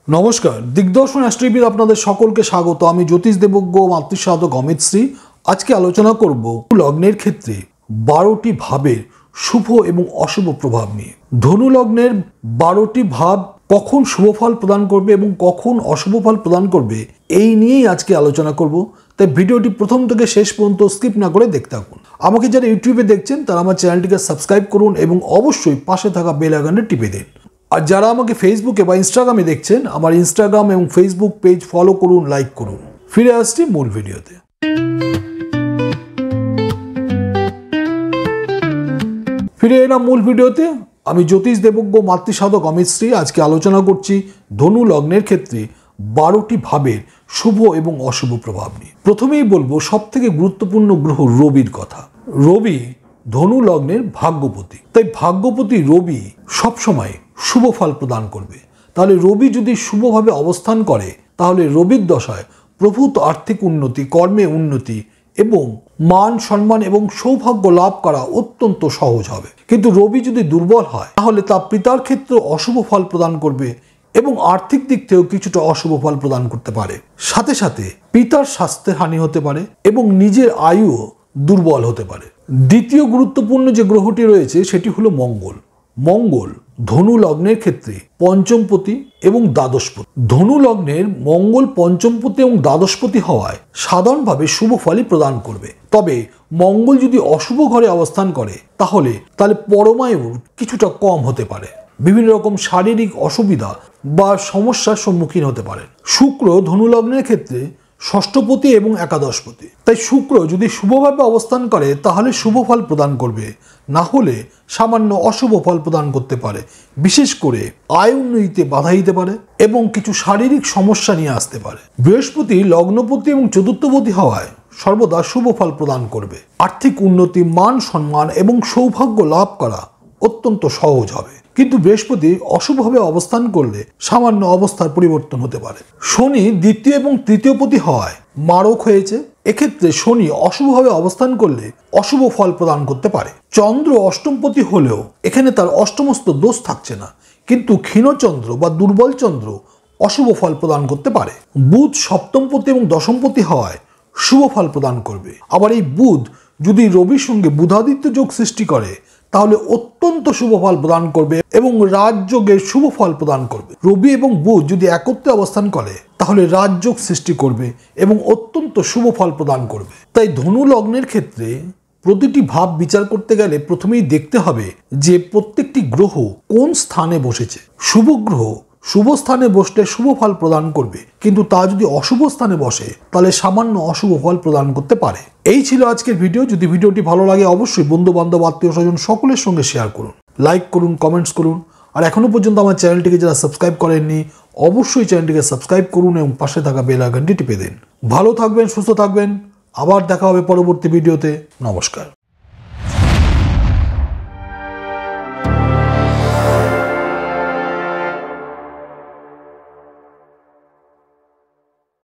নমস্কার, দিগদর্শন অ্যাস্ট্রোবিদ আপনাদের সকলকে স্বাগত। আমি জ্যোতিষ দেবজ্ঞ মাতৃসাধক অমিত শ্রী। আজকে আলোচনা করব লগ্নের ক্ষেত্রে 12টি ভাবের শুভ এবং অশুভ প্রভাব নিয়ে। ধনু লগ্নের 12টি ভাব কখন শুভ ফল প্রদান করবে এবং কখন অশুভ ফল প্রদান করবে এই নিয়েই আজকে আলোচনা করব। তাই ভিডিওটি প্রথম থেকে শেষ পর্যন্ত স্কিপ না করে দেখতে থাকুন। আমাকে যারা ইউটিউবে দেখছেন তারা আমার চ্যানেলটিকে সাবস্ক্রাইব করুন এবং অবশ্যই পাশে থাকা বেল আইকনটি টিপে দিন। আর যারা আমাকে ফেসবুকে বা ইনস্টাগ্রামে দেখছেন, আমার ইনস্টাগ্রাম এবং ফেসবুক পেজ ফলো করুন, লাইক করুন। ফিরে আসছি মূল ভিডিওতে। ফিরে এলাম মূল ভিডিওতে। আমি জ্যোতিষ দেবজ্ঞ মাতৃসাধক অমিত শ্রী। আজকে আলোচনা করছি ধনু লগ্নের ক্ষেত্রে 12টি ভাবের শুভ এবং অশুভ প্রভাব নিয়ে। প্রথমেই বলবো সব থেকে গুরুত্বপূর্ণ গ্রহ রবির কথা। রবি ধনু লগ্নের ভাগ্যপতি, তাই ভাগ্যপতি রবি সবসময় শুভ ফল প্রদান করবে। তাহলে রবি যদি শুভভাবে অবস্থান করে তাহলে রবির দশায় প্রভূত আর্থিক উন্নতি, কর্মে উন্নতি এবং মান সম্মান এবং সৌভাগ্য লাভ করা অত্যন্ত সহজ হবে। কিন্তু রবি যদি দুর্বল হয় তাহলে তা পিতার ক্ষেত্রে অশুভ ফল প্রদান করবে এবং আর্থিক দিক থেকেও কিছুটা অশুভ ফল প্রদান করতে পারে। সাথে সাথে পিতার স্বাস্থ্যের হানি হতে পারে এবং নিজের আয়ুও দুর্বল হতে পারে। দ্বিতীয় গুরুত্বপূর্ণ যে গ্রহটি রয়েছে সেটি হলো মঙ্গল। মঙ্গল ধনু লগ্নের ক্ষেত্রে পঞ্চমপতি এবং দ্বাদশপতি। ধনু লগ্নের মঙ্গল পঞ্চমপতি এবং দ্বাদশপতি হওয়ায় সাধারণভাবে শুভ ফলই প্রদান করবে। তবে মঙ্গল যদি অশুভ ঘরে অবস্থান করে তাহলে পরমায়ুর কিছুটা কম হতে পারে, বিভিন্ন রকম শারীরিক অসুবিধা বা সমস্যার সম্মুখীন হতে পারেন। শুক্র ধনু লগ্নের ক্ষেত্রে ষষ্ঠপতি এবং একাদশপতি, তাই শুক্র যদি শুভভাবে অবস্থান করে তাহলে শুভ ফল প্রদান করবে, না হলে সামান্য অশুভ ফল প্রদান করতে পারে। বিশেষ করে আয় উন্নতিতে বাধা দিতে পারে এবং কিছু শারীরিক সমস্যা নিয়ে আসতে পারে। বৃহস্পতি লগ্নপতি এবং চতুর্থপতি হওয়ায় সর্বদা শুভ ফল প্রদান করবে। আর্থিক উন্নতি, মান সম্মান এবং সৌভাগ্য লাভ করা অত্যন্ত সহজ হবে। কিন্তু বৃহস্পতি অশুভভাবে অবস্থান করলে সামান্য অবস্থার পরিবর্তন হতে পারে। শনি দ্বিতীয় এবং তৃতীয়পতি হওয়ায় মারক হয়েছে। এক্ষেত্রে শনি অশুভভাবে অবস্থান করলে অশুভ ফল প্রদান করতে পারে। চন্দ্র অষ্টমপতি হলেও এখানে তার অষ্টমস্ত দোষ থাকছে না, কিন্তু ক্ষীণচন্দ্র বা দুর্বল চন্দ্র অশুভ ফল প্রদান করতে পারে। বুধ সপ্তমপতি এবং দশমপতি হওয়ায় শুভ ফল প্রদান করবে। আবার এই বুধ যদি রবির সঙ্গে বুধাদিত্য যোগ সৃষ্টি করে তাহলে অত্যন্ত শুভ ফল প্রদান করবে এবং রাজযোগের শুভ ফল প্রদান করবে। রবি এবং বুধ যদি একত্রে অবস্থান করে তাহলে রাজযোগ সৃষ্টি করবে এবং অত্যন্ত শুভ ফল প্রদান করবে। তাই ধনু লগ্নের ক্ষেত্রে প্রতিটি ভাব বিচার করতে গেলে প্রথমেই দেখতে হবে যে প্রত্যেকটি গ্রহ কোন স্থানে বসেছে। শুভ গ্রহ শুভ স্থানে বসলে শুভ ফল প্রদান করবে, কিন্তু তা যদি অশুভ স্থানে বসে তাহলে সামান্য অশুভ ফল প্রদান করতে পারে। এই ছিল আজকের ভিডিও। যদি ভিডিওটি ভালো লাগে অবশ্যই বন্ধু বান্ধব, আত্মীয় স্বজন সকলের সঙ্গে শেয়ার করুন, লাইক করুন, কমেন্টস করুন। আর এখনো পর্যন্ত আমার চ্যানেলটিকে যারা সাবস্ক্রাইব করেননি অবশ্যই চ্যানেলটিকে সাবস্ক্রাইব করুন এবং পাশে থাকা বেল আইকনটি টিপে দিন। ভালো থাকবেন, সুস্থ থাকবেন। আবার দেখা হবে পরবর্তী ভিডিওতে। নমস্কার।